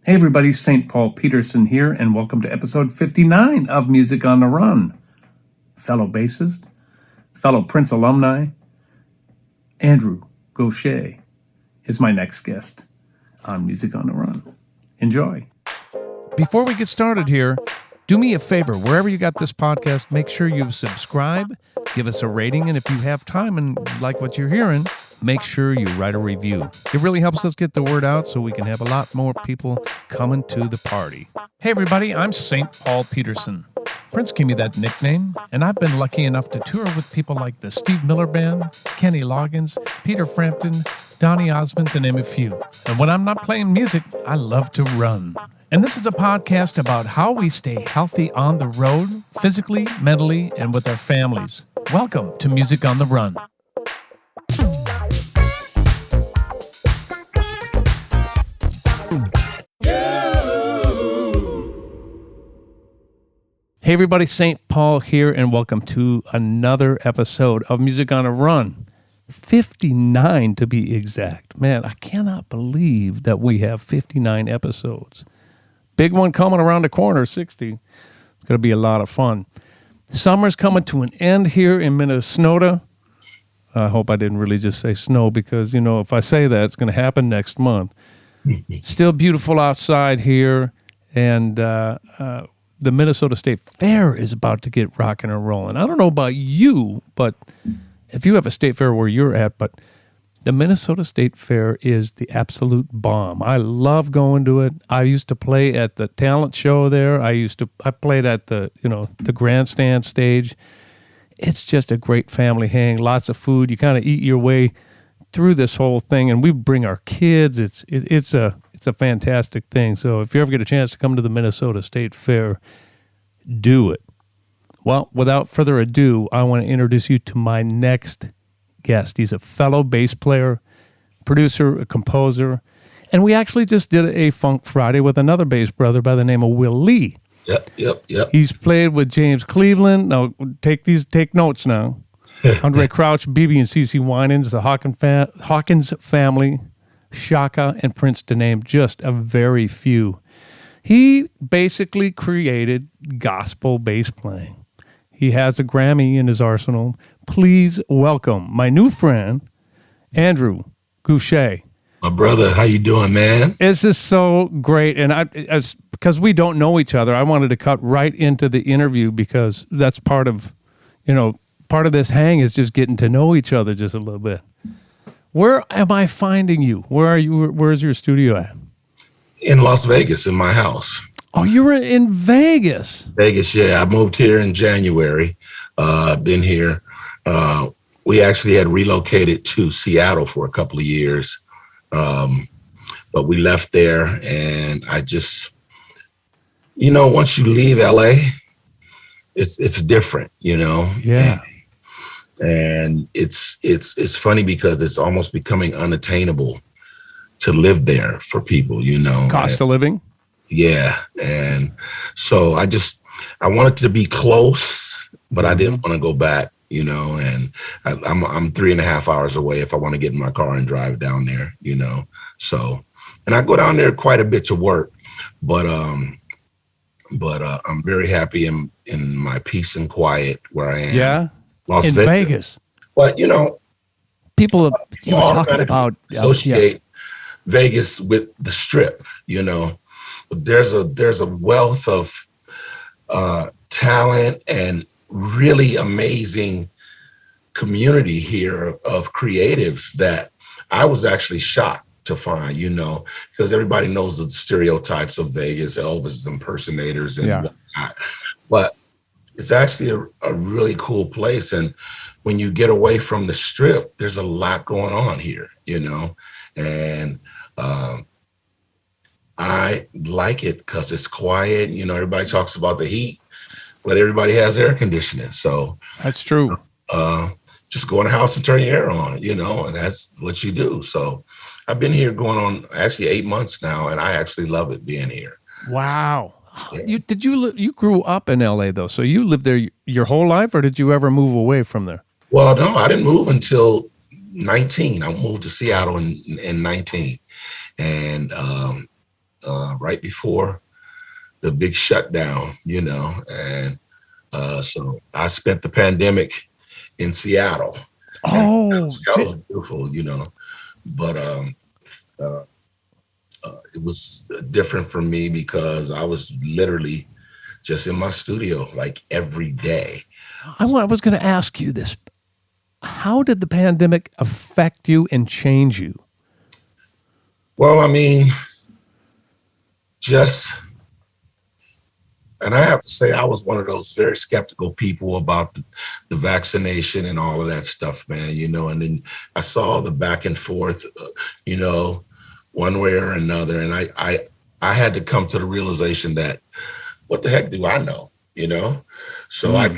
Hey everybody, St. Paul Peterson here, and welcome to episode 59 of Music on the Run. Fellow bassist, fellow Prince alumni, Andrew Gouche is my next guest on Music on the Run. Enjoy. Before we get started here, do me a favor. Wherever you got this podcast, make sure you subscribe, give us a rating, and if you have time and like what you're hearing, make sure you write a review. It really helps us get the word out so we can have a lot more people coming to the party. Hey everybody, I'm St. Paul Peterson. Prince gave me that nickname, and I've been lucky enough to tour with people like the Steve Miller Band, Kenny Loggins, Peter Frampton, Donny Osmond, to name a few. And when I'm not playing music, I love to run. And this is a podcast about how we stay healthy on the road, physically, mentally, and with our families. Welcome to Music on the Run. Hey everybody, St. Paul here, and welcome to another episode of Music on a Run. 59 to be exact. Man, I cannot believe that we have 59 episodes. Big one coming around the corner, 60. It's going to be a lot of fun. Summer's coming to an end here in Minnesota. I hope I didn't really just say snow because, you know, if I say that, it's going to happen next month. Still beautiful outside here, and the Minnesota State Fair is about to get rocking and rolling. I don't know about you, but if you have a state fair where you're at, but the Minnesota State Fair is the absolute bomb. I love going to it. I used to play at the talent show there. I played at the grandstand stage. It's just a great family hang, lots of food. You kind of eat your way through this whole thing, and we bring our kids. It's a fantastic thing. So if you ever get a chance to come to the Minnesota State Fair, do it. Well, without further ado, I want to introduce you to my next guest. He's a fellow bass player, producer, a composer, and we actually just did a Funk Friday with another bass brother by the name of Will Lee. Yep. He's played with James Cleveland. Now, take notes now. Andre Crouch, BB and CeCe Winans, the Hawkins family, Shaka, and Prince, to name just a very few. He basically created gospel bass playing. He has a Grammy in his arsenal. Please welcome my new friend, Andrew Gouche. My brother, how you doing, man? This is so great, and because we don't know each other, I wanted to cut right into the interview because that's part of this hang is just getting to know each other just a little bit. Where am I finding you? Where are you? Where's your studio at? In Las Vegas, in my house. Oh, you're in Vegas. Vegas, yeah. I moved here in January. Been here. We actually had relocated to Seattle for a couple of years. But we left there, and I just, once you leave LA, it's different, Yeah. And it's funny because it's almost becoming unattainable to live there for people, Cost of living? Yeah. And so I wanted to be close, but I didn't want to go back, and I'm 3.5 hours away if I want to get in my car and drive down there, So, and I go down there quite a bit to work, but I'm very happy in my peace and quiet where I am. Yeah. Las in Vegas. But, people are talking about associate Vegas with the Strip, There's a wealth of talent and really amazing community here of creatives that I was actually shocked to find, because everybody knows the stereotypes of Vegas, Elvis impersonators and whatnot. But it's actually a really cool place. And when you get away from the Strip, there's a lot going on here, and I like it because it's quiet. Everybody talks about the heat, but everybody has air conditioning. So that's true. Just go in the house and turn your air on, and that's what you do. So I've been here going on actually 8 months now, and I actually love it being here. Wow. Yeah. You grew up in LA though, so you lived there your whole life, or did you ever move away from there? Well, no, I didn't move until 19. I moved to Seattle in 19, and right before the big shutdown, and so I spent the pandemic in Seattle. And Oh, Seattle's beautiful, but uh, it was different for me because I was literally just in my studio like every day. I was going to ask you this. How did the pandemic affect you and change you? Well, I mean, and I have to say, I was one of those very skeptical people about the vaccination and all of that stuff, man, and then I saw the back and forth, one way or another. And I had to come to the realization that what the heck do I know, So I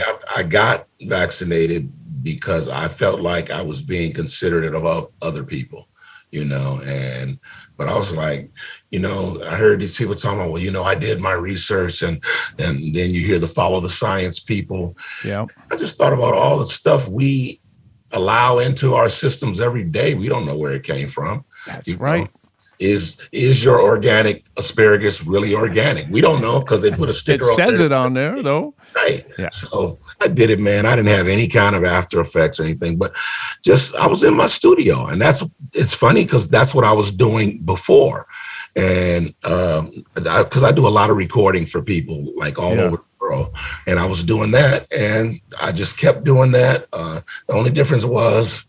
got vaccinated because I felt like I was being considerate of other people, but I was like, I heard these people talking about, well, I did my research and then you hear the follow the science people. Yeah. I just thought about all the stuff we allow into our systems every day. We don't know where it came from. That's right. Is your organic asparagus really organic? We don't know because they put a sticker on there. It says it on there, though. Right. Yeah. So I did it, man. I didn't have any kind of after effects or anything, but I was in my studio. And it's funny because that's what I was doing before. And because I do a lot of recording for people like all over the world. And I was doing that. And I just kept doing that. The only difference was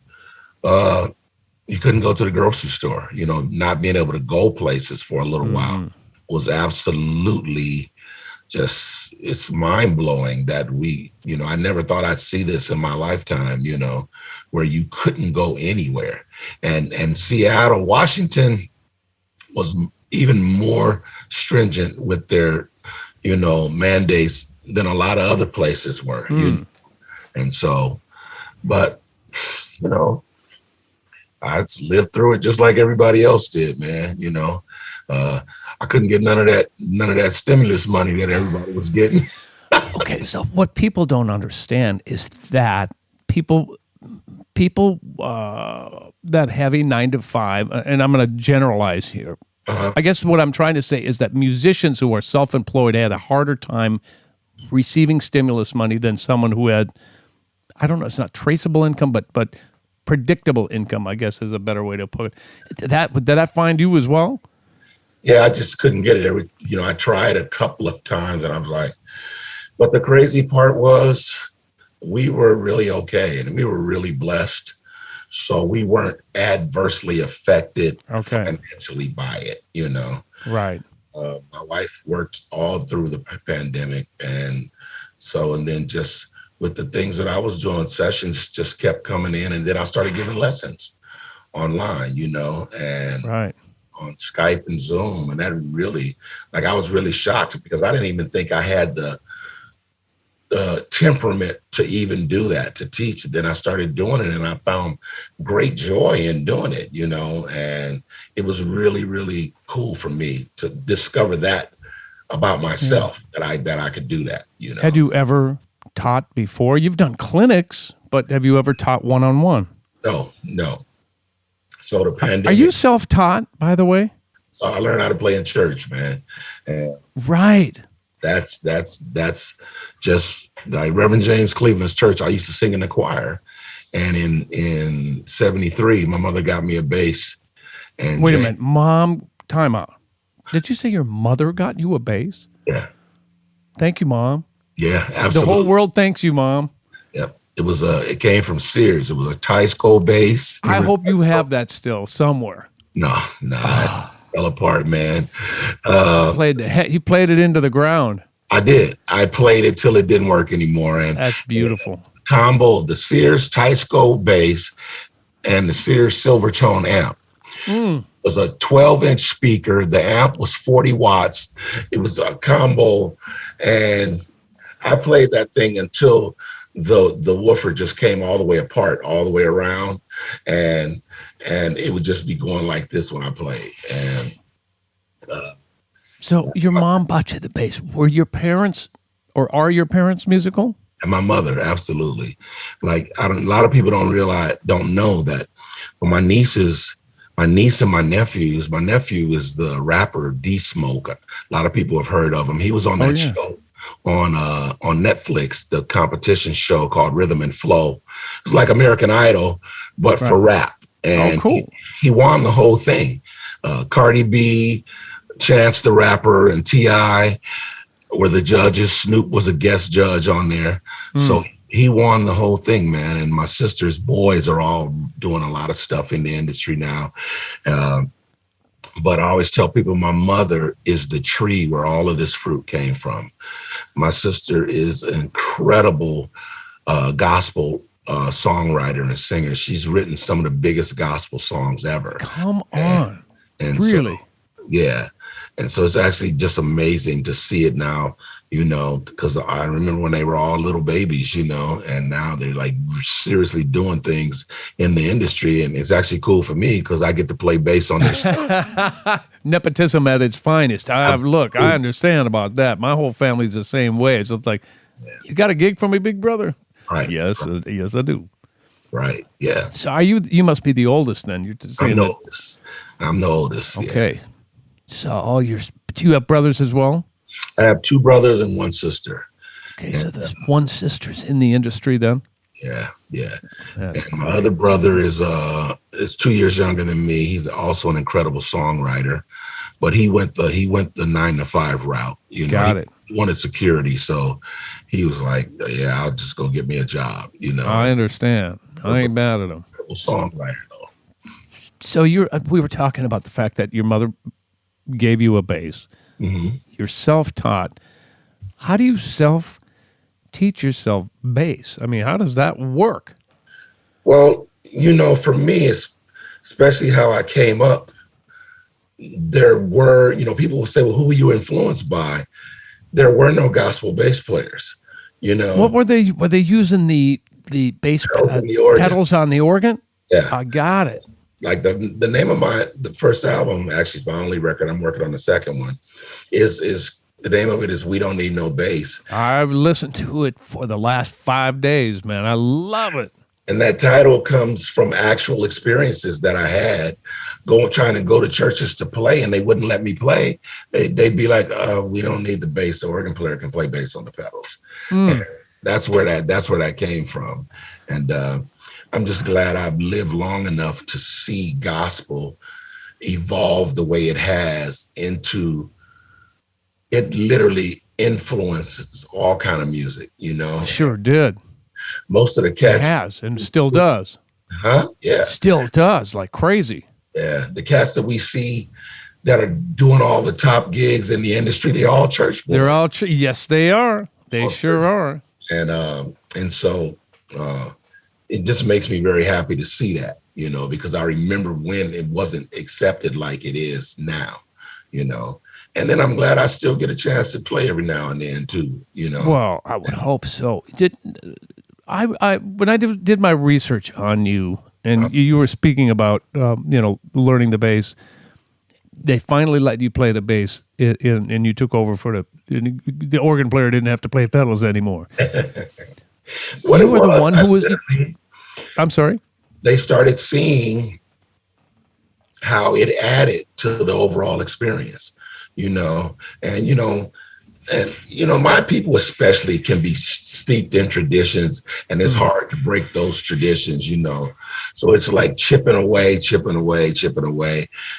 you couldn't go to the grocery store, not being able to go places for a little while was absolutely just, it's mind blowing that I never thought I'd see this in my lifetime, where you couldn't go anywhere. And Seattle, Washington was even more stringent with their, mandates than a lot of other places were. And so, but, I lived through it just like everybody else did, man. I couldn't get none of that stimulus money that everybody was getting. Okay, so what people don't understand is that people that have a 9-to-5, and I'm going to generalize here. I guess what I'm trying to say is that musicians who are self-employed had a harder time receiving stimulus money than someone who had, I don't know, it's not traceable income, but predictable income, I guess is a better way to put it. Did that find you as well? Yeah, I just couldn't get it. I tried a couple of times and I was like, but the crazy part was we were really okay and we were really blessed. So we weren't adversely affected financially by it, Right. My wife worked all through the pandemic. And then just with the things that I was doing, sessions just kept coming in. And then I started giving lessons online, and on Skype and Zoom. And that really, I was really shocked because I didn't even think I had the temperament to even do that, to teach. Then I started doing it and I found great joy in doing it, and it was really, really cool for me to discover that about myself, that I could do that, Had you ever taught before? You've done clinics, but have you ever taught one-on-one? No. So the pandemic. Are you self-taught, by the way? So I learned how to play in church, man. And right. That's just like Reverend James Cleveland's church. I used to sing in the choir. And in 73, my mother got me a bass. And wait a minute, Mom, time out. Did you say your mother got you a bass? Yeah. Thank you, Mom. Yeah, absolutely. The whole world thanks you, Mom. Yep. It came from Sears. It was a Teisco bass. I hope you have that still somewhere. No, it fell apart, man. He played it into the ground. I did. I played it till it didn't work anymore. And that's beautiful. Combo, the Sears Teisco bass and the Sears Silvertone amp. It was a 12-inch speaker. The amp was 40 watts. It was a combo. And I played that thing until the woofer just came all the way apart, all the way around. And it would just be going like this when I played. And so your mom bought you the bass. Were your parents, or are your parents musical? And my mother, absolutely. A lot of people don't know that when my nieces my niece and my nephews. My nephew is the rapper D Smoke. A lot of people have heard of him. He was on that show on Netflix, the competition show called Rhythm and Flow. It's like American Idol, but for rap. And cool. He won the whole thing. Cardi B, Chance the Rapper, and T.I. were the judges. Snoop was a guest judge on there. So he won the whole thing, man. And my sister's boys are all doing a lot of stuff in the industry now. But I always tell people my mother is the tree where all of this fruit came from. My sister is an incredible gospel songwriter and singer. She's written some of the biggest gospel songs ever. Come on. And really? So, yeah. And so it's actually just amazing to see it now, because I remember when they were all little babies, and now they're like seriously doing things in the industry. And it's actually cool for me because I get to play bass on their stuff. Nepotism at its finest. I understand about that. My whole family's the same way. It's just like, you got a gig for me, big brother? Right. Yes, yes, I do. Right. Yeah. So you must be the oldest then. You're I'm the oldest. I'm the oldest. Okay. Yeah. So do you have brothers as well? I have 2 brothers and 1 sister. Okay, so there's 1 sister's in the industry then? Yeah, yeah. That's and my other brother is 2 years younger than me. He's also an incredible songwriter, but he went the 9-to-5 route. Got it. He wanted security, so he was like, "Yeah, I'll just go get me a job." I understand. I ain't mad at him. Songwriter though. So we were talking about the fact that your mother gave you a bass. Mm-hmm. You're self-taught. How do you self-teach yourself bass? I mean, how does that work? Well, for me, it's especially how I came up. There were, people would say, "Well, who were you influenced by?" There were no gospel bass players. What were they? Were they using the bass pedals on the organ? Yeah, I got it. Like the name of the first album, actually it's my only record. I'm working on the second one. Is the name of it is "We Don't Need No Bass." I've listened to it for the last 5 days, man. I love it. And that title comes from actual experiences that I had trying to go to churches to play, and they wouldn't let me play. They'd be like, "We don't need the bass. The organ player can play bass on the pedals." And that's where that came from. And I'm just glad I've lived long enough to see gospel evolve the way it has into it literally influences all kind of music, Sure did. Most of the cats has and still does. Huh? Yeah. Still does, like crazy. Yeah. The cats that we see that are doing all the top gigs in the industry, they're all church boys. They're all yes, they are. They sure are. And so it just makes me very happy to see that, because I remember when it wasn't accepted like it is now, And then I'm glad I still get a chance to play every now and then too, Well, I would hope so. When I did my research on you, and you were speaking about learning the bass, they finally let you play the bass, and you took over for the organ player didn't have to play pedals anymore. You were the one who was. I'm sorry. They started seeing how it added to the overall experience, and my people especially can be steeped in traditions, and it's hard to break those traditions, So it's like chipping away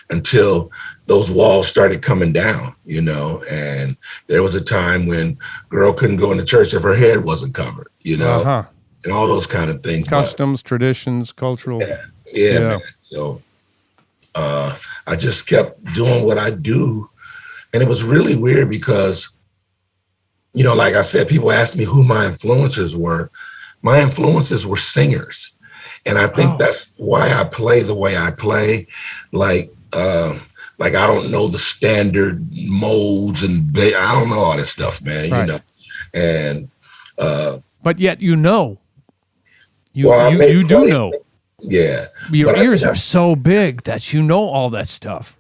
until those walls started coming down, and there was a time when girl couldn't go into church if her head wasn't covered, and all those kind of things. Customs, traditions, cultural. Yeah. Man. So I just kept doing what I do. And it was really weird because, like I said, people asked me who my influences were. My influences were singers. And I think that's why I play the way I play. Like I don't know the standard modes and I don't know all this stuff, man, right. And but yet you do know. Yeah. Your ears are so big that you know all that stuff.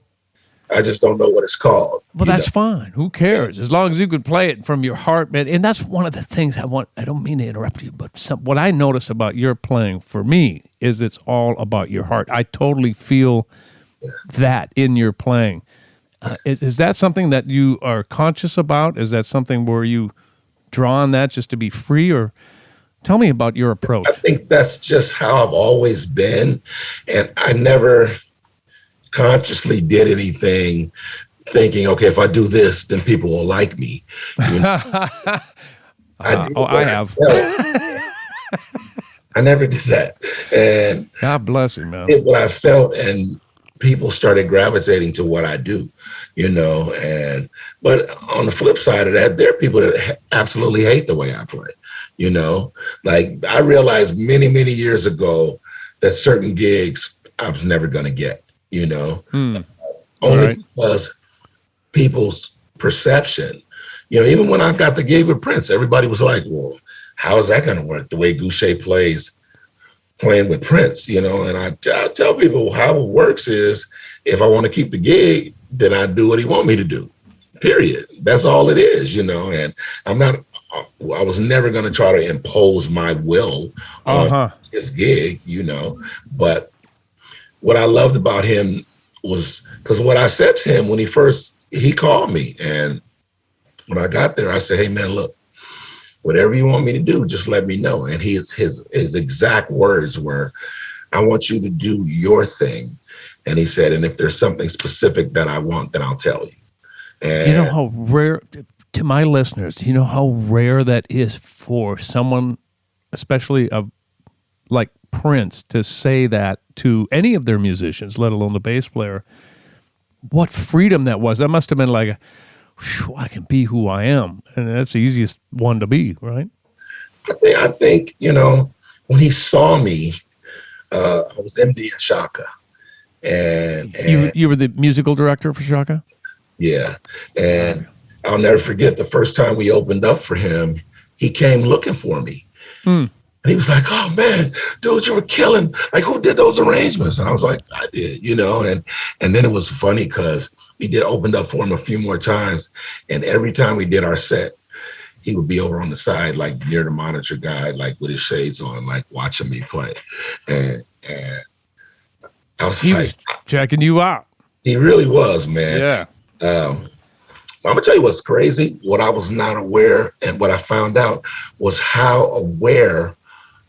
I just don't know what it's called. Well, that's fine. Who cares? As long as you can play it from your heart, man. And that's one of the things I don't mean to interrupt you, but what I notice about your playing for me is it's all about your heart. I totally feel that in your playing. Is that something that you are conscious about? Is that something where you draw on that just to be free, or tell me about your approach? I think that's just how I've always been. And I never consciously did anything thinking, okay, if I do this, then people will like me. You know? I have. I never did that. And God bless you, man. did what I felt, and people started gravitating to what I do, you know. And but on the flip side of that, there are people that absolutely hate the way I play, you know. Like I realized many, many years ago that certain gigs I was never going to get, you know, only because people's perception. You know, even when I got the gig with Prince, everybody was like, well, how is that going to work? The way Gouche plays, playing with Prince, you know? And I tell people how it works is if I want to keep the gig, then I do what he want me to do, period. That's all it is, you know? And I was never going to try to impose my will on his gig, you know? But what I loved about him was, because what I said to him when he called me, and when I got there, I said, hey, man, look, whatever you want me to do, just let me know. And his exact words were, I want you to do your thing. And he said, and if there's something specific that I want, then I'll tell you. And you know how rare, to my listeners, you know how rare that is for someone, especially like Prince, to say that to any of their musicians, let alone the bass player. What freedom that was. That must have been like I can be who I am. And that's the easiest one to be, right? I think, you know, when he saw me, I was MD at Shaka. And you were the musical director for Shaka? Yeah. And I'll never forget the first time we opened up for him, he came looking for me. And he was like, oh man, dude, you were killing. Like, who did those arrangements? And I was like, I did, you know? And then it was funny because we opened up for him a few more times. And every time we did our set, he would be over on the side, like near the monitor guy, like with his shades on, like watching me play. And I was was checking you out. He really was, man. Yeah. I'm gonna tell you what's crazy. What I was not aware, and what I found out was how aware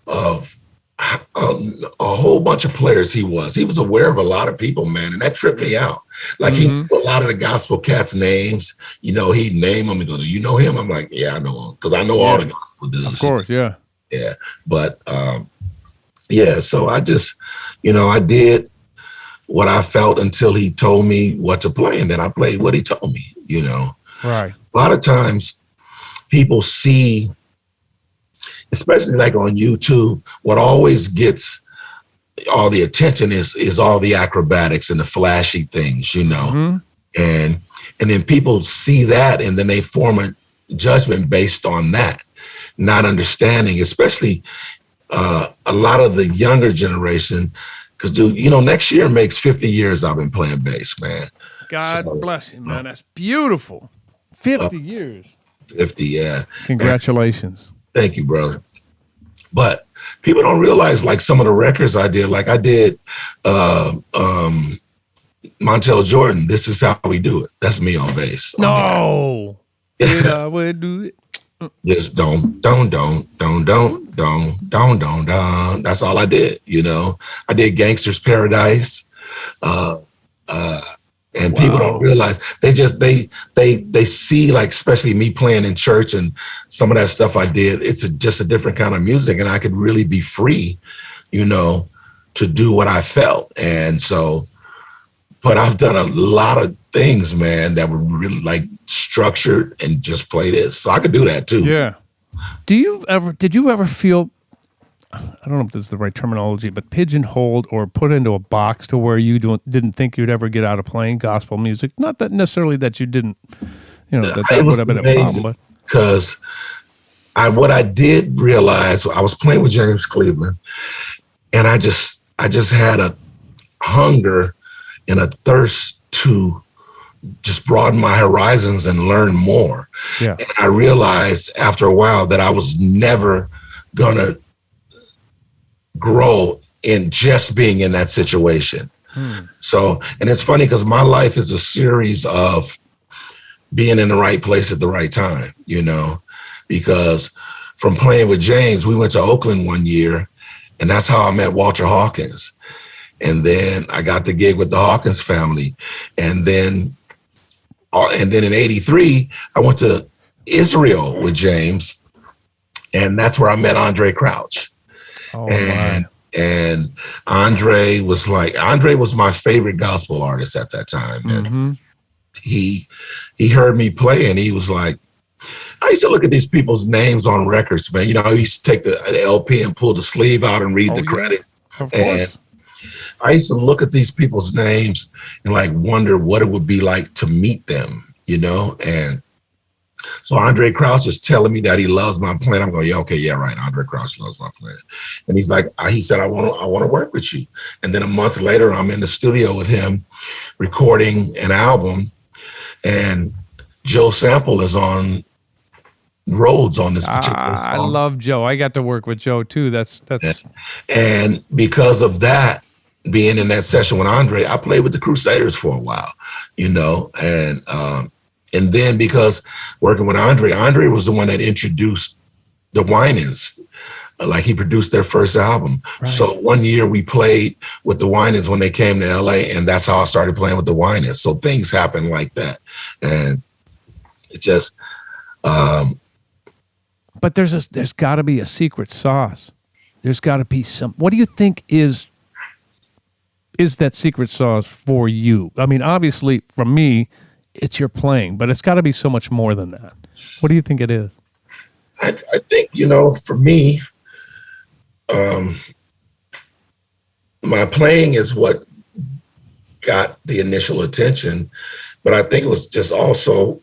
of a whole bunch of players he was. He was aware of a lot of people, man, and that tripped me out. Like he knew a lot of the gospel cats' names. You know, he'd name them and go, "Do you know him?" I'm like, "Yeah, I know him," because I know all the gospel dudes. Of course, yeah, yeah. But so I just, you know, I did what I felt until he told me what to play, and then I played what he told me. You know, right. A lot of times, people see, especially like on YouTube, what always gets all the attention is all the acrobatics and the flashy things, you know. And then people see that and then they form a judgment based on that, not understanding, especially a lot of the younger generation. Because, dude, you know, next year makes 50 years I've been playing bass, man. God bless you, man. That's beautiful. 50 years. 50, yeah. Congratulations. Thank you, brother. But people don't realize, like, some of the records I did, like I did Montel Jordan, This Is How We Do It. That's me on bass. No. I would do it. Just don't. That's all I did, you know. I did Gangster's Paradise. And people don't realize, they see, like, especially me playing in church and some of that stuff I did, it's just a different kind of music, and I could really be free, you know, to do what I felt. And so, but I've done a lot of things, man, that were really like structured and just play this. So I could do that too. Yeah. Did you ever feel, I don't know if this is the right terminology, but pigeonholed or put into a box to where you didn't think you'd ever get out of playing gospel music? Not that necessarily that you didn't, you know, that would have been a problem. But because what I did realize, I was playing with James Cleveland, and I just had a hunger and a thirst to just broaden my horizons and learn more. Yeah. And I realized after a while that I was never gonna grow in just being in that situation. So, and it's funny because my life is a series of being in the right place at the right time, you know, because from playing with James, we went to Oakland one year, and that's how I met Walter Hawkins. And then I got the gig with the Hawkins family. And then in '83, I went to Israel with James, and that's where I met Andre Crouch. Oh, and Andre was my favorite gospel artist at that time. And he heard me play, and he was like, I used to look at these people's names on records, man. You know, I used to take the LP and pull the sleeve out and read the credits. Of course. And I used to look at these people's names and like wonder what it would be like to meet them, you know? And so Andre Crouch is telling me that he loves my playing. I'm going, yeah, right. Andre Crouch loves my playing. And he's like, he said, I want to work with you. And then a month later, I'm in the studio with him recording an album, and Joe Sample is on Rhodes on this particular song. I love Joe. I got to work with Joe too. That's And because of that, being in that session with Andre, I played with the Crusaders for a while, you know, and then because working with Andre was the one that introduced the Winans. Like he produced their first album. Right. So one year we played with the Winans when they came to LA, and that's how I started playing with the Winans. So things happen like that. And it just, but there's got to be a secret sauce. There's got to be some. What do you think is that secret sauce for you? I mean, obviously, for me, it's your playing, but it's got to be so much more than that. What do you think it is? I think, you know, for me, my playing is what got the initial attention, but I think it was just also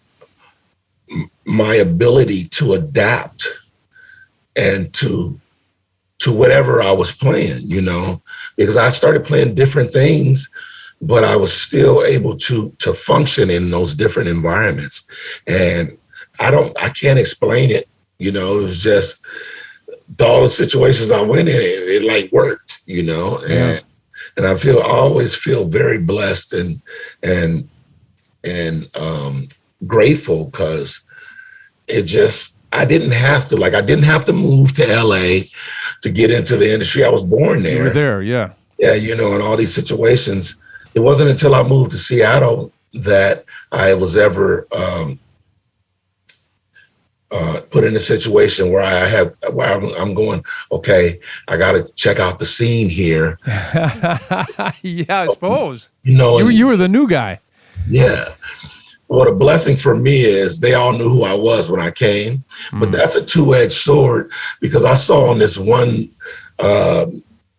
my ability to adapt and to whatever I was playing, you know, because I started playing different things, but I was still able to function in those different environments. And I can't explain it, you know. It was just all the situations I went in, it like worked, you know. Yeah. And I always feel very blessed and grateful, because I didn't have to move to LA to get into the industry. I was born there. You were there, yeah. Yeah, you know, in all these situations. It wasn't until I moved to Seattle that I was ever put in a situation where I'm going, okay, I got to check out the scene here. Yeah, I suppose. You know, you were the new guy. Yeah. Well, the blessing for me is they all knew who I was when I came, but that's a two-edged sword, because I saw on this one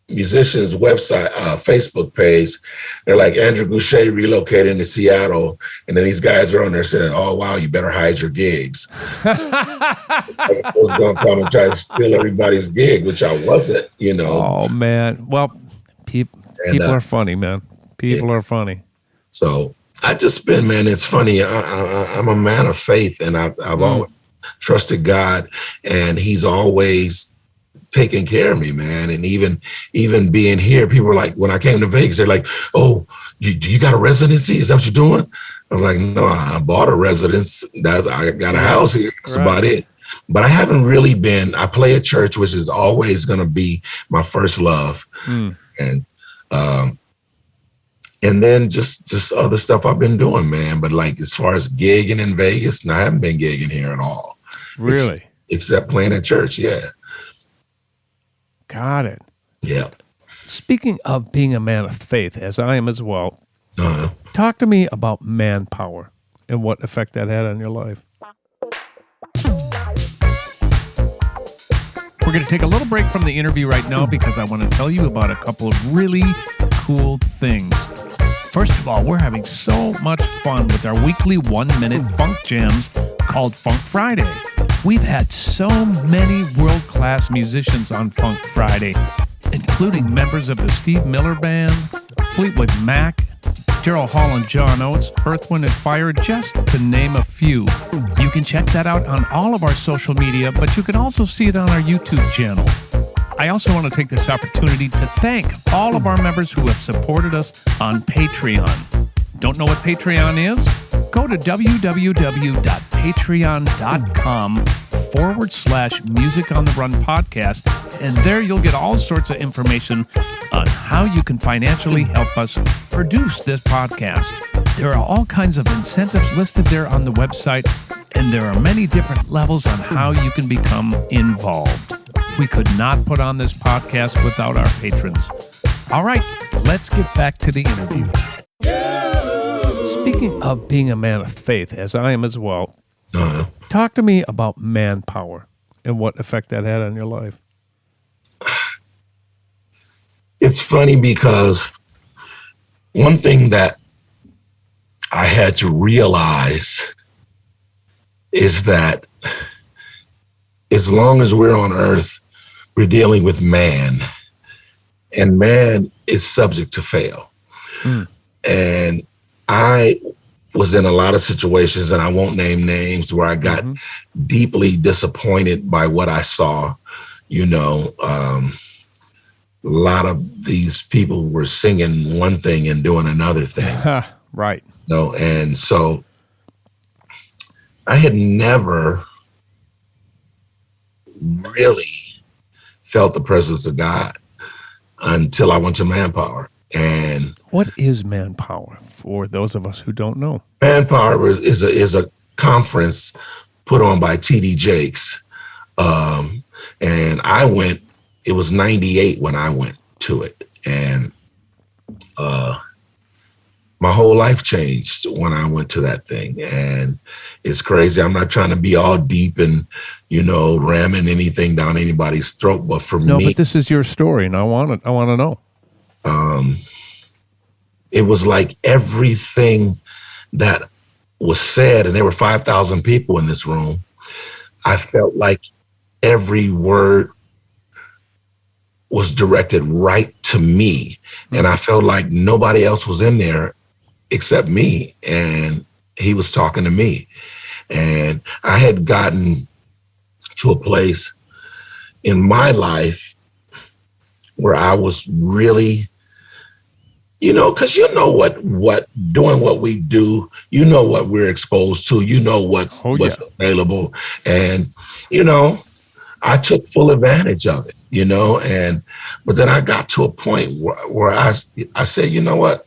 musician's website, Facebook page, they're like, Andrew Gouche relocated into Seattle, and then these guys are on there saying, oh, wow, you better hide your gigs. I was going to come and try to steal everybody's gig, which I wasn't, you know. Oh, man. Well, people are funny, man. People are funny. So I just been, man, it's funny. I'm a man of faith, and I've always trusted God, and he's always taking care of me, man. And even being here, people were like, when I came to Vegas, they're like, oh, you got a residency? Is that what you're doing? I was like, no, I bought a residence. I got a house here. That's about it. But I haven't really been. I play at church, which is always going to be my first love. And then just other stuff I've been doing, man. But like, as far as gigging in Vegas, no, I haven't been gigging here at all. Really? Except playing at church, yeah. Got it. Yeah. Speaking of being a man of faith, as I am as well, talk to me about manpower and what effect that had on your life. We're going to take a little break from the interview right now because I want to tell you about a couple of really cool things. First of all, we're having so much fun with our weekly 1-minute funk jams called Funk Friday. We've had so many world-class musicians on Funk Friday, including members of the Steve Miller Band, Fleetwood Mac, Daryl Hall and John Oates, Earth, Wind & Fire, just to name a few. You can check that out on all of our social media, but you can also see it on our YouTube channel. I also want to take this opportunity to thank all of our members who have supported us on Patreon. Don't know what Patreon is? Go to www.patreon.com/Music on the Run podcast, and there you'll get all sorts of information on how you can financially help us produce this podcast. There are all kinds of incentives listed there on the website, and there are many different levels on how you can become involved. We could not put on this podcast without our patrons. All right, let's get back to the interview. Speaking of being a man of faith, as I am as well, talk to me about manpower and what effect that had on your life. It's funny because one thing that I had to realize is that as long as we're on earth, we're dealing with man, and man is subject to fail. And I was in a lot of situations, and I won't name names, where I got deeply disappointed by what I saw. A lot of these people were singing one thing and doing another thing. Right. And so I had never really felt the presence of God until I went to Manpower. And what is Manpower for those of us who don't know? Manpower is a conference put on by T.D. Jakes. And I went, it was 98 when I went to it. And my whole life changed when I went to that thing. And it's crazy. I'm not trying to be all deep and, ramming anything down anybody's throat. But for me. No, but this is your story, and I want to know. It was like everything that was said, and there were 5,000 people in this room. I felt like every word was directed right to me. And I felt like nobody else was in there except me. And he was talking to me. And I had gotten to a place in my life where I was really, because what doing what we do, what we're exposed to, what's available. And, I took full advantage of it, but then I got to a point where I said, you know what,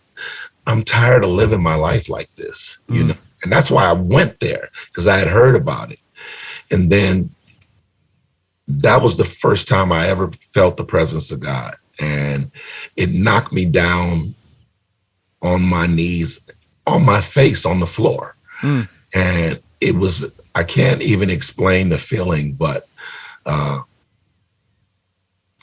I'm tired of living my life like this, and that's why I went there, because I had heard about it. And then that was the first time I ever felt the presence of God, and it knocked me down on my knees, on my face, on the floor. And it was, I can't even explain the feeling, but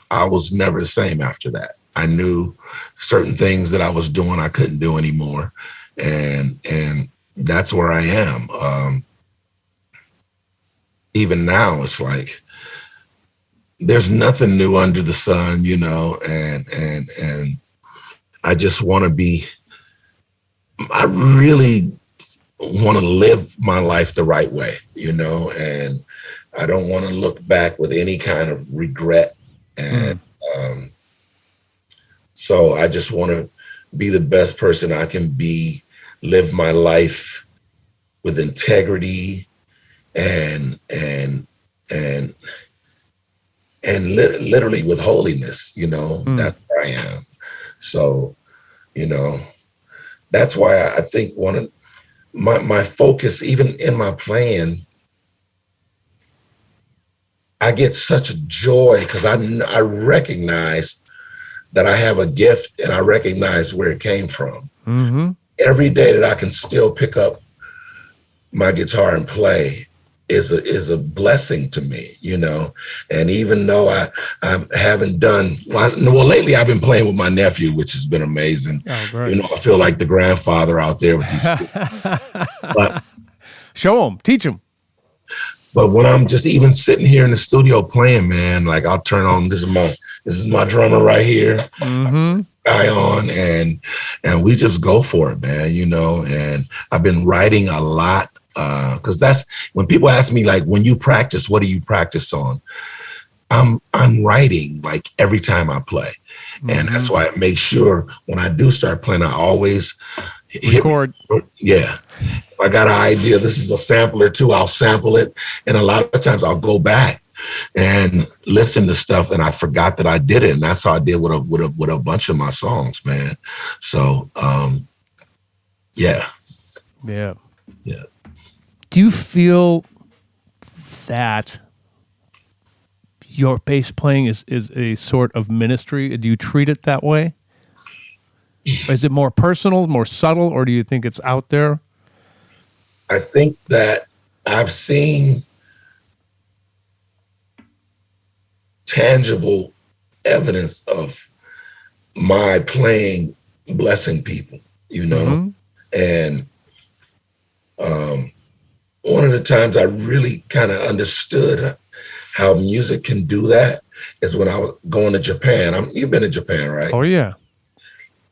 I was never the same after that. I knew certain things that I was doing I couldn't do anymore. And that's where I am. Even now, it's like, there's nothing new under the sun, and I just want to be, I really want to live my life the right way, and I don't want to look back with any kind of regret. And so I just want to be the best person I can be, live my life with integrity and literally with holiness, that's where I am. So, that's why I think one of my focus, even in my plan, I get such a joy because I recognize that I have a gift, and I recognize where it came from. Every day that I can still pick up my guitar and play is a blessing to me, And even though I haven't done well, lately I've been playing with my nephew, which has been amazing. Oh, great. I feel like the grandfather out there with these kids. But show them, teach them. But when I'm just even sitting here in the studio playing, man, like I'll turn on, this is my drummer right here, guy on, and we just go for it, man, and I've been writing a lot, because that's when people ask me, like, when you practice, what do you practice on? I'm writing like every time I play. And that's why I make sure when I do start playing, I always Record. Yeah. If I got an idea, this is a sampler too, I'll sample it. And a lot of times I'll go back and listen to stuff and I forgot that I did it. And that's how I did with a bunch of my songs, man. So yeah. Yeah. Yeah. Do you feel that your bass playing is a sort of ministry? Do you treat it that way? Is it more personal, more subtle, or do you think it's out there? I think that I've seen tangible evidence of my playing blessing people, you know? And one of the times I really kind of understood how music can do that is when I was going to Japan. You've been to Japan, right? Oh, yeah.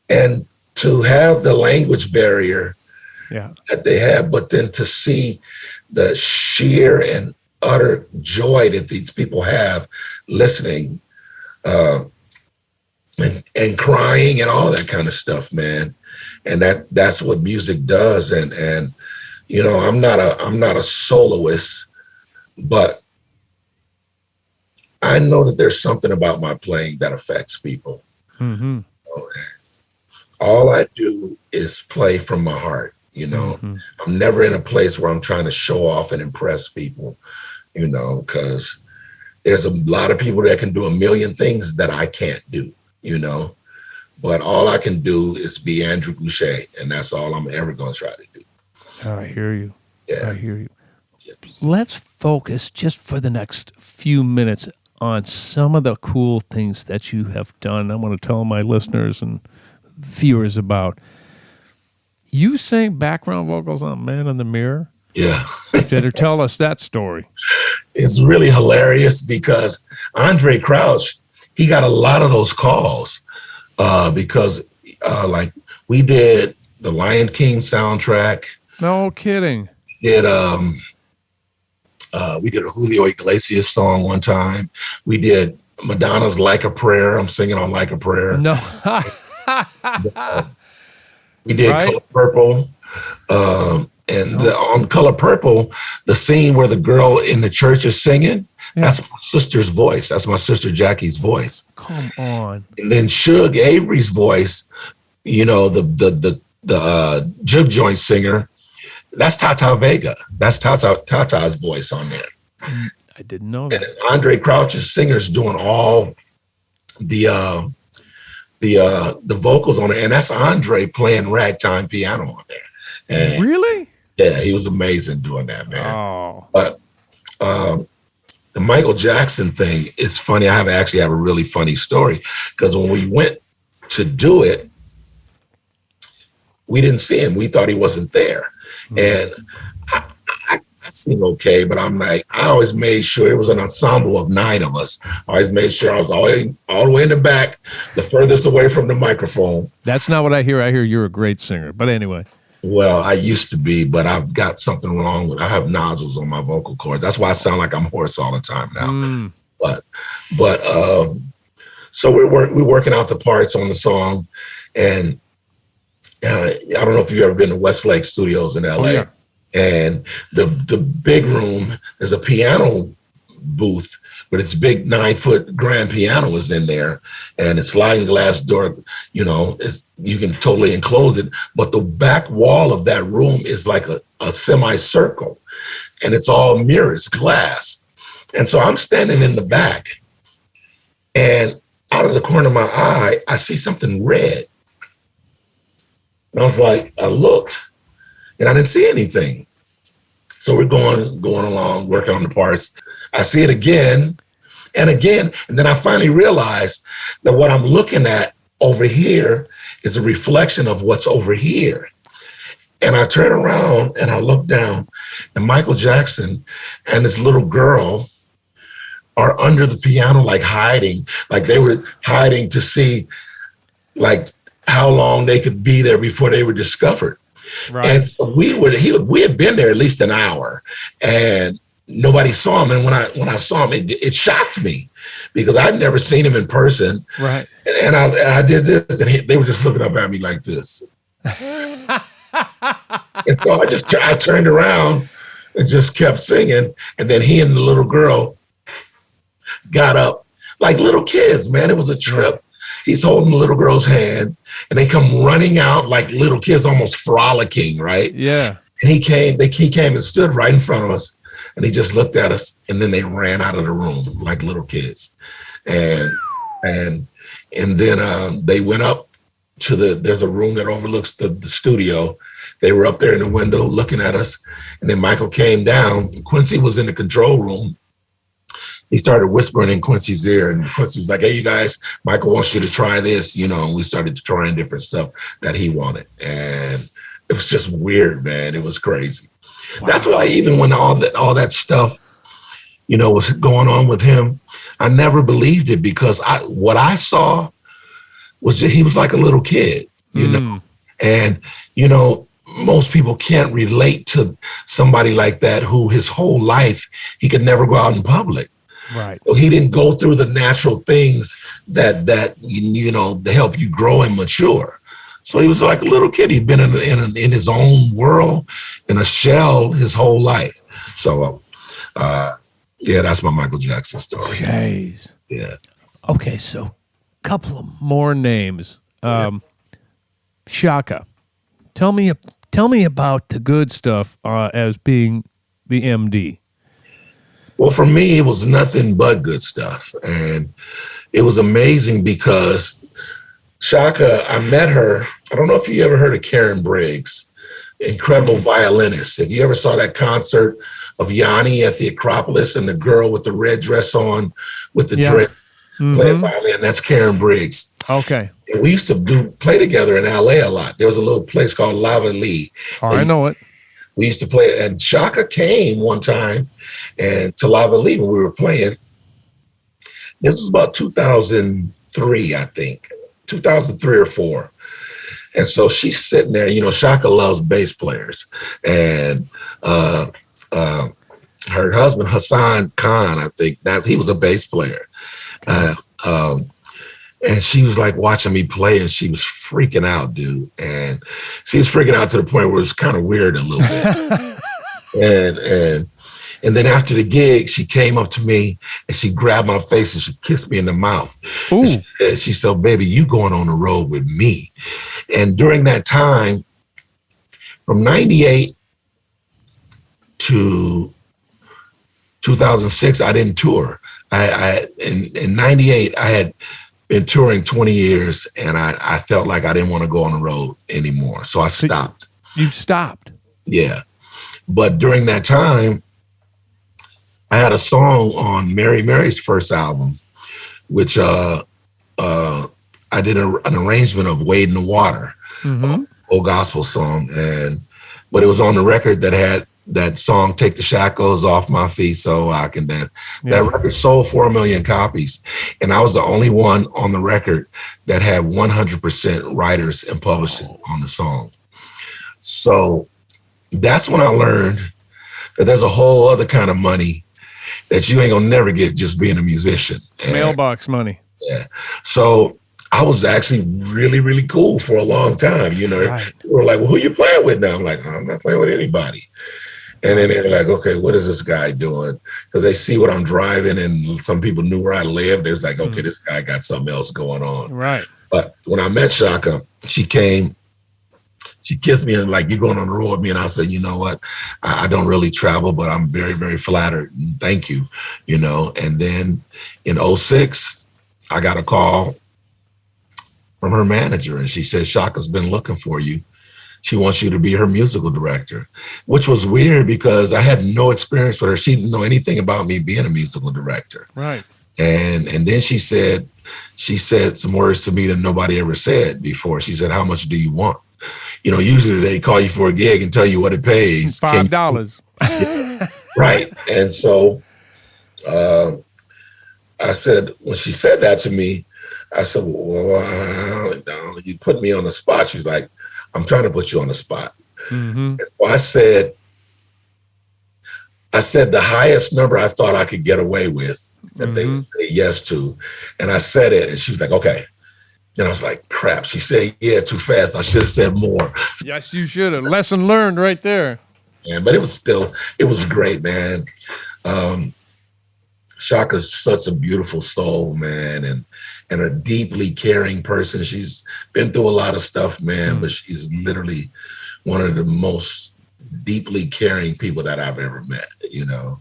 And to have the language barrier Yeah. that they have, but then to see the sheer and utter joy that these people have listening and crying and all that kind of stuff, man. And that's what music does. And you know, I'm not a soloist, but I know that there's something about my playing that affects people. Mm-hmm. All I do is play from my heart, you know. I'm never in a place where I'm trying to show off and impress people, you know, because there's a lot of people that can do a million things that I can't do, you know. But all I can do is be Andrew Gouche, and that's all I'm ever going to try to do. I hear you. Yeah. I hear you. Let's focus just for the next few minutes on some of the cool things that you have done. I want to tell my listeners and viewers about. You sang background vocals on Man in the Mirror. Yeah. Tell us that story. It's really hilarious because Andre Crouch, he got a lot of those calls because like we did the Lion King soundtrack. No kidding. We did a Julio Iglesias song one time. We did Madonna's Like a Prayer. I'm singing on Like a Prayer. No. We did Right? Color Purple. On Color Purple, the scene where the girl in the church is singing, that's my sister's voice. That's my sister Jackie's voice. Come on. And then Suge Avery's voice, you know, the jug joint singer, that's Tata Vega. That's Tata's voice on there. I didn't know And that. it's Andre Crouch's singers doing all the vocals on it, and that's Andre playing ragtime piano on there. And Really? yeah, he was amazing doing that, man. Oh. But the Michael Jackson thing, it's funny. I actually have a really funny story because when we went to do it, we didn't see him. We thought he wasn't there. And I seemed okay, but I'm like, I always made sure it was an ensemble of 9 of us. I always made sure I was all the way in the back, the furthest away from the microphone. That's not what I hear. I hear you're a great singer. But anyway. Well, I used to be, but I've got something wrong with. I have nodules on my vocal cords. That's why I sound like I'm hoarse all the time now. But so we're working out the parts on the song, and I don't know if you've ever been to Westlake Studios in LA. Oh, yeah. And the big room, there's a piano booth, but it's big 9-foot grand piano is in there, and it's sliding glass door, you know, you can totally enclose it. But the back wall of that room is like a semicircle, and it's all mirrors, glass. And so I'm standing in the back, and out of the corner of my eye, I see something red. And I was like, I looked, and I didn't see anything. So we're going along, working on the parts. I see it again and again. And then I finally realized that what I'm looking at over here is a reflection of what's over here. And I turn around and I look down, and Michael Jackson and this little girl are under the piano, like hiding, like they were hiding to see like how long they could be there before they were discovered. Right. And we had been there at least an hour, and nobody saw him. And when I saw him, it shocked me because I'd never seen him in person. Right. And I did this, and they were just looking up at me like this. And so I turned around and just kept singing. And then he and the little girl got up like little kids, man. It was a trip. He's holding the little girl's hand, and they come running out like little kids, almost frolicking, right? Yeah. And he came and stood right in front of us, and he just looked at us, and then they ran out of the room like little kids. And then they went up to there's a room that overlooks the studio. They were up there in the window looking at us. And then Michael came down. Quincy was in the control room. He started whispering in Quincy's ear, and Quincy was like, hey, you guys, Michael wants you to try this, and we started trying different stuff that he wanted. And it was just weird, man. It was crazy. Wow. That's why even when all that stuff, was going on with him, I never believed it because what I saw was he was like a little kid, and, most people can't relate to somebody like that who his whole life, he could never go out in public. Right. So he didn't go through the natural things that to help you grow and mature. So he was like a little kid. He'd been in his own world, in a shell his whole life. So, that's my Michael Jackson story. Jeez. Yeah. Okay, so couple of more names. Shaka. Tell me about the good stuff as being the MD. Well, for me, it was nothing but good stuff. And it was amazing because Shaka, I met her. I don't know if you ever heard of Karen Briggs, incredible violinist. If you ever saw that concert of Yanni at the Acropolis and the girl with the red dress on with the dread playing violin, that's Karen Briggs. Okay. And we used to play together in LA a lot. There was a little place called Lava Lee. Oh, I know it. We used to play, and Shaka came one time and to Lava Lee when we were playing. This was about 2003, I think, 2003 or 4. And so she's sitting there, Shaka loves bass players. And her husband, Hassan Khan, I think, he was a bass player. And she was like watching me play, and she was freaking out, dude. And she was freaking out to the point where it was kind of weird a little bit. And then after the gig, she came up to me and she grabbed my face and she kissed me in the mouth. And she said, baby, you going on the road with me. And during that time, from 98 to 2006, I didn't tour. In 98, I had been touring 20 years, and I felt like I didn't want to go on the road anymore. So I stopped. You stopped? Yeah. But during that time, I had a song on Mary Mary's first album, which I did an arrangement of Wade in the Water, old gospel song. But it was on the record that had that song, Take the Shackles Off My Feet So I Can Dance. That record sold 4 million copies. And I was the only one on the record that had 100% writers and publishing on the song. So that's when I learned that there's a whole other kind of money that you ain't gonna never get just being a musician. Mailbox money. Yeah. So I was actually really, really cool for a long time. Right. People were like, well, who you playing with now? I'm like, I'm not playing with anybody. And then they're like, okay, what is this guy doing? Because they see what I'm driving, and some people knew where I lived. They was like, okay, this guy got something else going on. Right. But when I met Shaka, she came, she kissed me and like, you going on the road with me? And I said, you know what? I don't really travel, but I'm very, very flattered. And thank you, And then in 2006, I got a call from her manager, and she said, Shaka's been looking for you. She wants you to be her musical director, which was weird because I had no experience with her. She didn't know anything about me being a musical director. Right. And then she said some words to me that nobody ever said before. She said, how much do you want? Usually they call you for a gig and tell you what it pays. $5. Right. And so I said, when she said that to me, I said, well, you put me on the spot. She's like, I'm trying to put you on the spot. And so I said, I said the highest number I thought I could get away with that they would say yes to. And I said it, and she was like, okay. And I was like, crap. She said, yeah, too fast. I should have said more. Yes, you should have. Lesson learned right there. Yeah, but it was great, man. Shaka's such a beautiful soul, man, and a deeply caring person. She's been through a lot of stuff, man, but she's literally one of the most deeply caring people that I've ever met, you know.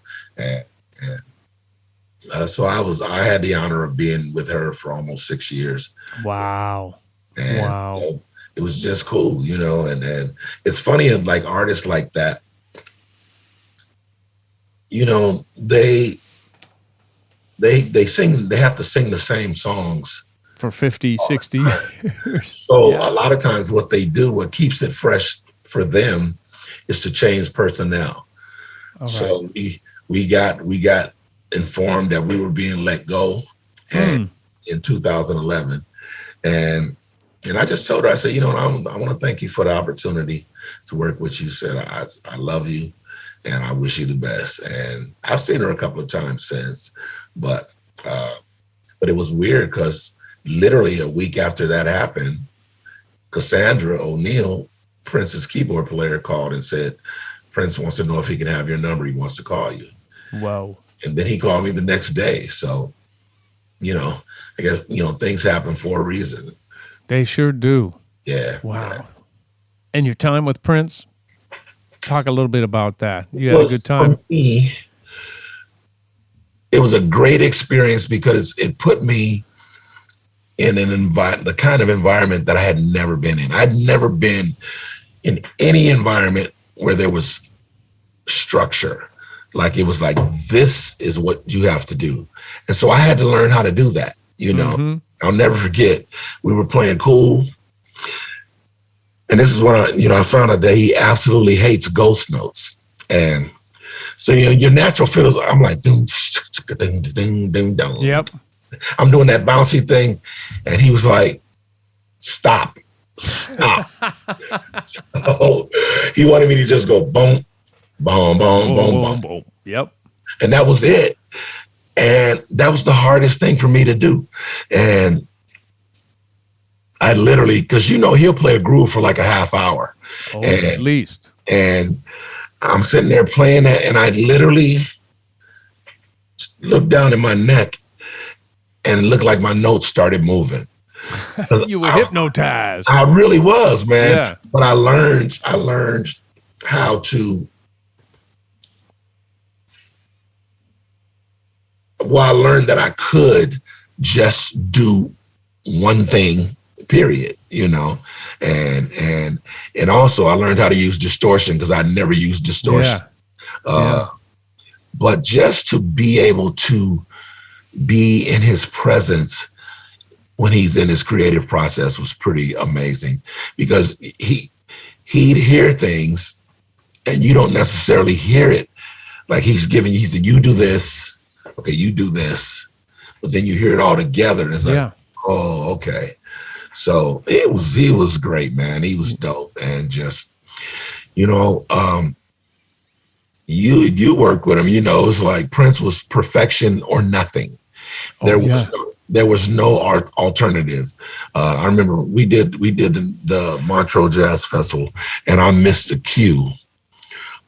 So I had the honor of being with her for almost 6 years. Wow. And Wow. it was just cool, you know, and it's funny, like artists like that, you know, they have to sing the same songs For 50, 60 years. So a lot of times what they do, what keeps it fresh for them is to change personnel. All So right. we got informed that we were being let go in 2011. And I just told her, I said, you know, I want to thank you for the opportunity to work with you. Said, I love you and I wish you the best. And I've seen her a couple of times since, but it was weird because literally a week after that happened, Cassandra O'Neill, Prince's keyboard player, called and said, Prince wants to know if he can have your number. He wants to call you. Wow. And then he called me the next day. So, you know, I guess, you know, things happen for a reason. They sure do. Yeah. Wow. Yeah. And your time with Prince? Talk a little bit about that. You had a good time. For me, it was a great experience because it put me in the kind of environment that I had never been in. I'd never been in any environment where there was structure. Like it was like, this is what you have to do. And so I had to learn how to do that, you know. I'll never forget, we were playing Cool. And this is when I found out that he absolutely hates ghost notes. And so, you know, your natural fiddles, I'm like, ding, ding, ding, ding, ding. Yep. I'm doing that bouncy thing. And he was like, stop. So he wanted me to just go boom, boom, boom, boom, boom, boom. Yep. And that was it. And that was the hardest thing for me to do. And I literally, because, you know, he'll play a groove for like a half hour. Oh, at least. And I'm sitting there playing that, and I literally looked down at my neck and it looked like my notes started moving. You were hypnotized. I really was, man. Yeah. But I learned how to, I learned that I could just do one thing, period, you know, and also I learned how to use distortion because I never used distortion. But just to be able to be in his presence when he's in his creative process was pretty amazing, because he'd hear things and you don't necessarily hear it. Like he said, you do this, okay, you do this, but then you hear it all together and it's like, oh, okay. So he was great, man. He was dope. And just, you know, you work with him, you know, it's like Prince was perfection or nothing. There was no alternative. I remember we did the Montreux Jazz Festival, and I missed a cue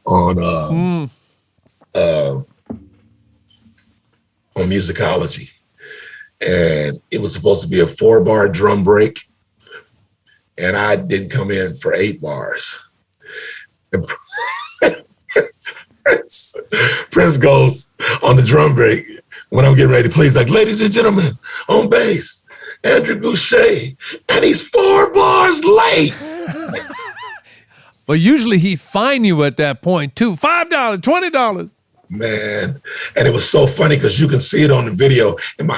on musicology. And it was supposed to be a 4-bar drum break. And I didn't come in for 8 bars. And Prince goes on the drum break when I'm getting ready to play. He's like, ladies and gentlemen, on bass, Andrew Gouche. And he's 4 bars late. Well, usually he'd fine you at that point too. $5, $20. Man. And it was so funny because you can see it on the video. And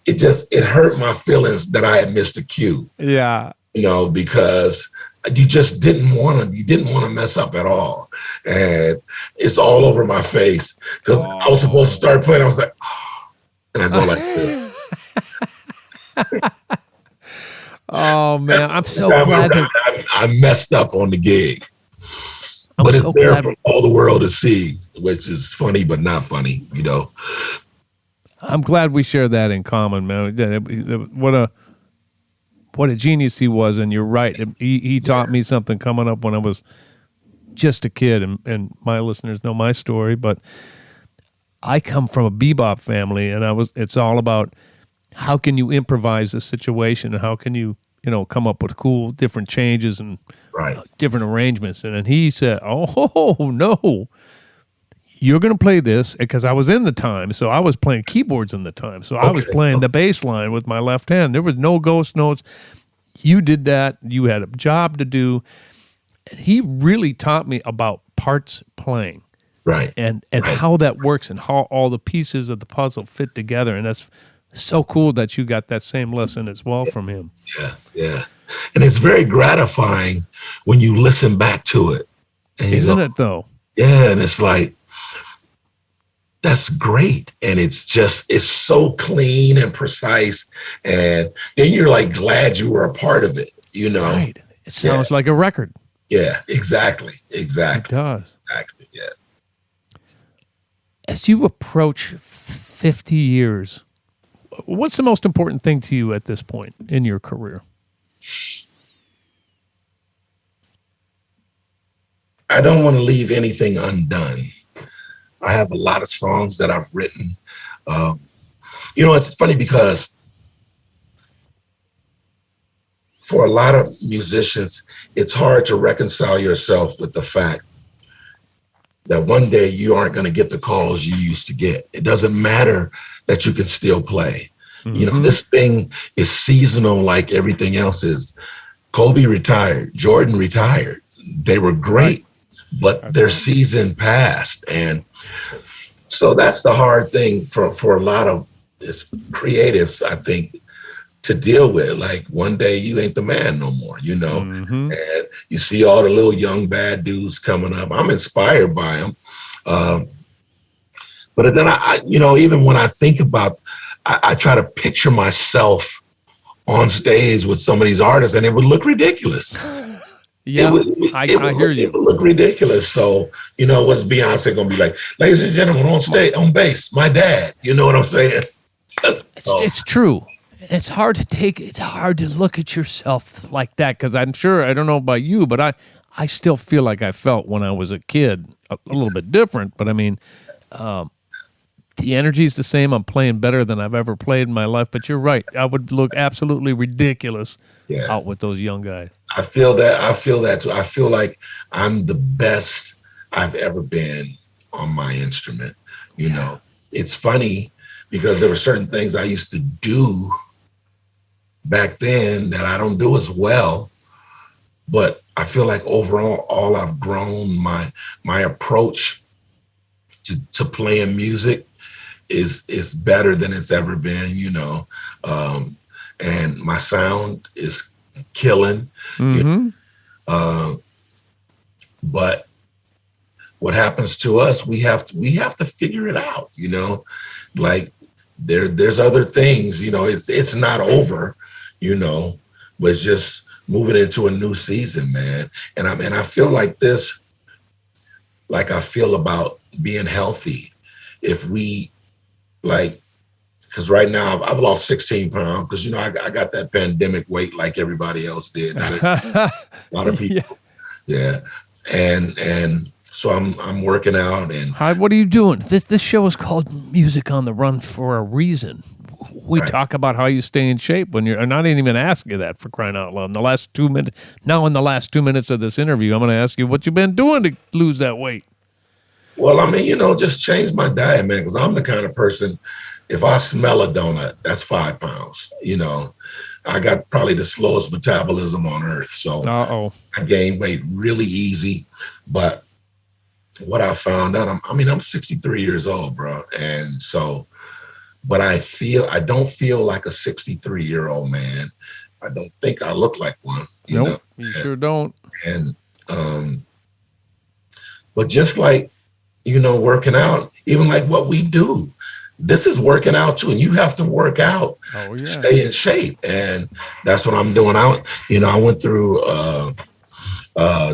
it hurt my feelings that I had missed a cue. Yeah. You know, because you just didn't want to mess up at all. And it's all over my face because I was supposed to start playing. I was like, oh, and I go like this. Oh man, I'm so glad that I messed up on the gig. but it's so there glad for all the world to see, which is funny but not funny, you know. I'm glad we share that in common, man. What a genius he was, and you're right. He taught me something coming up when I was just a kid, and my listeners know my story, but I come from a bebop family, and it's all about how can you improvise a situation, and how can you come up with cool different changes and different arrangements. And then he said, oh no, you're going to play this, because I was in the time, so I was playing keyboards in the time, so I was playing the bass line with my left hand. There was no ghost notes. You did that. You had a job to do. And he really taught me about parts playing, and how that works, and how all the pieces of the puzzle fit together. And that's so cool that you got that same lesson as well from him. Yeah. And it's very gratifying when you listen back to it. Isn't it though? Yeah, and it's like, that's great. And it's so clean and precise. And then you're like glad you were a part of it, you know? Right. It sounds like a record. Yeah, exactly. It does. Exactly, yeah. As you approach 50 years, what's the most important thing to you at this point in your career? I don't want to leave anything undone. I have a lot of songs that I've written. It's funny because for a lot of musicians, it's hard to reconcile yourself with the fact that one day you aren't going to get the calls you used to get. It doesn't matter that you can still play. Mm-hmm. This thing is seasonal like everything else is. Kobe retired, Jordan retired. They were great, but their season passed. And so that's the hard thing for a lot of creatives, I think, to deal with. Like, one day you ain't the man no more, and you see all the little young bad dudes coming up. I'm inspired by them. But then I even when I think about, I try to picture myself on stage with some of these artists, and it would look ridiculous. Yeah, I hear you. It would look ridiculous. So, what's Beyonce going to be like? Ladies and gentlemen, on bass, my dad. You know what I'm saying? It's true. It's hard to look at yourself like that, because I'm sure, I don't know about you, but I still feel like I felt when I was a kid, a little bit different. But I mean, the energy is the same. I'm playing better than I've ever played in my life. But you're right. I would look absolutely ridiculous out with those young guys. I feel that too. I feel like I'm the best I've ever been on my instrument. It's funny because there were certain things I used to do back then that I don't do as well. But I feel like overall, I've grown. My approach to playing music is better than it's ever been, and my sound is killing. Mm-hmm. But what happens to us, we have to figure it out, like there's other things, it's not over, but it's just moving into a new season, man. And I feel like this, like I feel about being healthy. If we because right now I've lost 16 pounds because, I got that pandemic weight like everybody else did. A lot of people. Yeah. And so I'm working out. And hi, what are you doing? This show is called Music on the Run for a reason. We talk about how you stay in shape when and I didn't even ask you that, for crying out loud. In the last 2 minutes, in the last 2 minutes of this interview, I'm going to ask you what you've been doing to lose that weight. Well, I mean, just change my diet, man, because I'm the kind of person, if I smell a donut, that's 5 pounds. I got probably the slowest metabolism on earth. So I gain weight really easy. But what I found out, I'm 63 years old, bro. And so, but I don't feel like a 63-year-old man. I don't think I look like one. You sure don't. And, but just like, working out, even like what we do, this is working out too. And you have to work out to stay in shape. And that's what I'm doing. I went through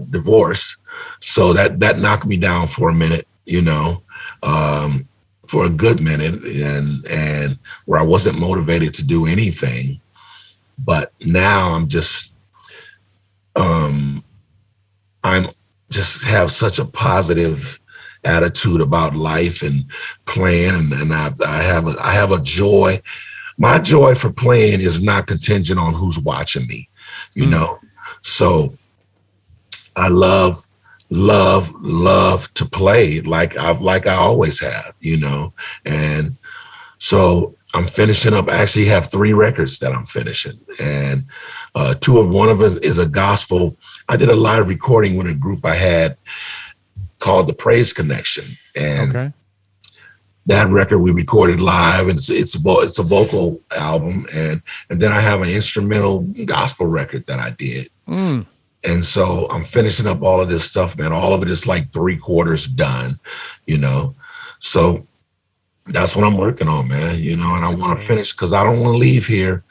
divorce. So that knocked me down for a minute, for a good minute, and where I wasn't motivated to do anything. But now I'm just have such a positive attitude about life and playing, and I have a joy. My joy for playing is not contingent on who's watching me, So I love to play like I always have, and so I'm finishing up. I actually have 3 records that I'm finishing, and one of it is a gospel. I did a live recording with a group I had called the Praise Connection, and that record we recorded live, and it's a vocal album, and then I have an instrumental gospel record that I did. And so I'm finishing up all of this stuff, man. All of it is like 3/4 done, So that's what I'm working on, man. And I want to finish because I don't want to leave here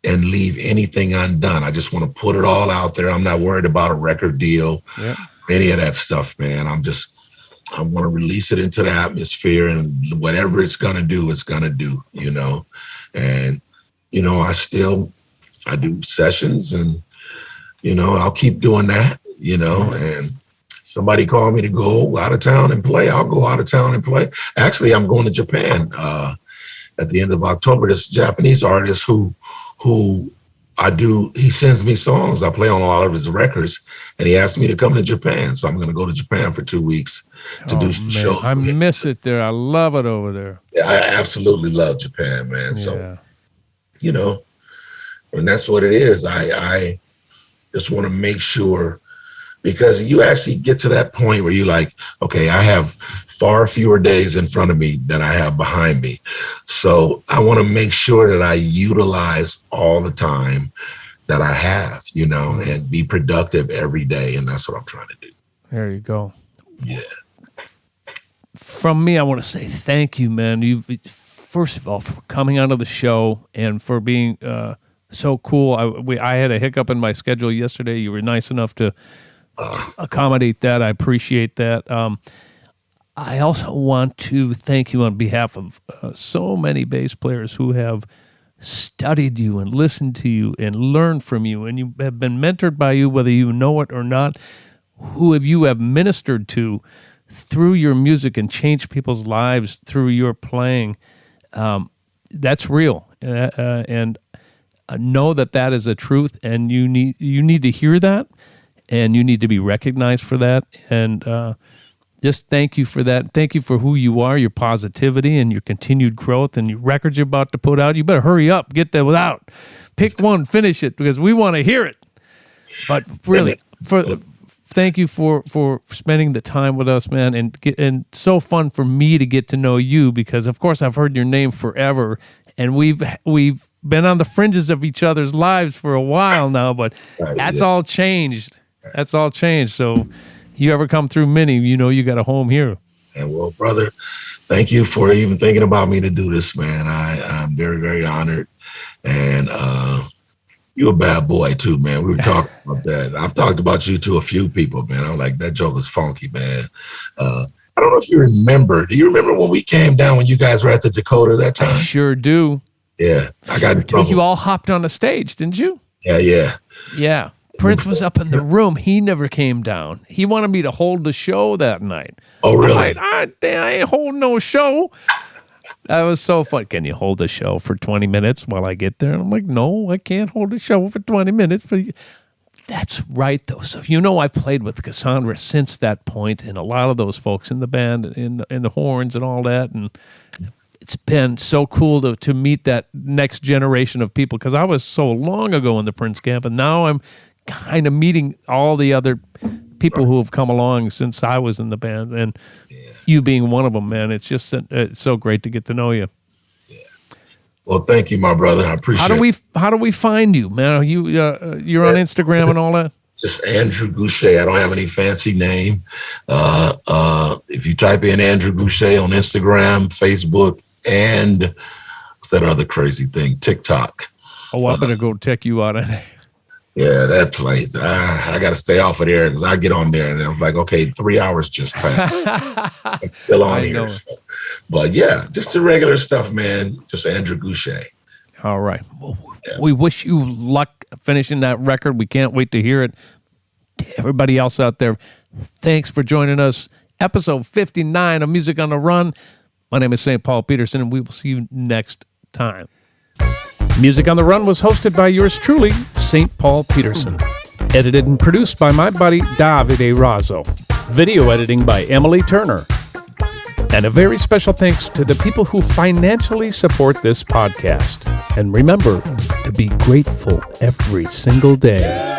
and leave anything undone. I just want to put it all out there. I'm not worried about a record deal, any of that stuff, man. I want to release it into the atmosphere, and whatever it's going to do, it's going to do, And, I do sessions, and, I'll keep doing that, and somebody called me to go out of town and play. I'll go out of town and play. Actually, I'm going to Japan at the end of October. This Japanese artist who he sends me songs. I play on a lot of his records, and he asked me to come to Japan. So I'm going to go to Japan for 2 weeks to do some shows. I miss it there. I love it over there. Yeah, I absolutely love Japan, man. So, and that's what it is. I just want to make sure, because you actually get to that point where you're like, okay, I have far fewer days in front of me than I have behind me. So I want to make sure that I utilize all the time that I have, and be productive every day. And that's what I'm trying to do. There you go. Yeah. From me, I want to say thank you, man. First of all, for coming onto the show and for being so cool. I had a hiccup in my schedule yesterday. You were nice enough to accommodate that. I appreciate that. I also want to thank you on behalf of so many bass players who have studied you and listened to you and learned from you, and you have been mentored by you, whether you know it or not, who you have ministered to through your music and changed people's lives through your playing. That's real. And know that is a truth, and you need to hear that, and you need to be recognized for that. And just thank you for that. Thank you for who you are, your positivity, and your continued growth, and your records you're about to put out. You better hurry up, get that out. Pick one, finish it, because we want to hear it. But really, thank you for spending the time with us, man, and so fun for me to get to know you, because of course I've heard your name forever, and we've been on the fringes of each other's lives for a while now, but that's all changed. That's all changed. So you ever come through Minnie, you got a home here. And well, brother, thank you for even thinking about me to do this, man. I'm very, very honored. And you're a bad boy too, man. We were talking about that. I've talked about you to a few people, man. I'm like, that joke was funky, man. I don't know if you remember. Do you remember when we came down when you guys were at the Dakota that time? I sure do. Yeah. I got in trouble. You all hopped on the stage, didn't you? Yeah. Yeah. Prince was up in the room. He never came down. He wanted me to hold the show that night. Oh, really? I ain't holding no show. That was so fun. Can you hold the show for 20 minutes while I get there? And I'm like, no, I can't hold the show for 20 minutes. That's right, though. So I've played with Cassandra since that point, and a lot of those folks in the band, in the horns and all that, and it's been so cool to meet that next generation of people, because I was so long ago in the Prince camp, and now I'm kind of meeting all the other people who have come along since I was in the band, and you being one of them, man. It's just it's so great to get to know you. Yeah. Well, thank you, my brother. I appreciate it. How do we find you, man? Are you're on Instagram and all that? Just Andrew Gouche. I don't have any fancy name. If you type in Andrew Gouche on Instagram, Facebook, and what's that other crazy thing? TikTok. Oh, I better go check you out. Yeah, that place. I got to stay off of there because I get on there and I was like, okay, 3 hours just passed. I'm still on here. So. But yeah, just the regular stuff, man. Just Andrew Gouche. All right. Well, we wish you luck finishing that record. We can't wait to hear it. Everybody else out there, thanks for joining us. Episode 59 of Music on the Run. My name is St. Paul Peterson, and we will see you next time. Music on the Run was hosted by yours truly, St. Paul Peterson. Edited and produced by my buddy Davide Raso. Video editing by Emily Turner. And a very special thanks to the people who financially support this podcast. And remember to be grateful every single day.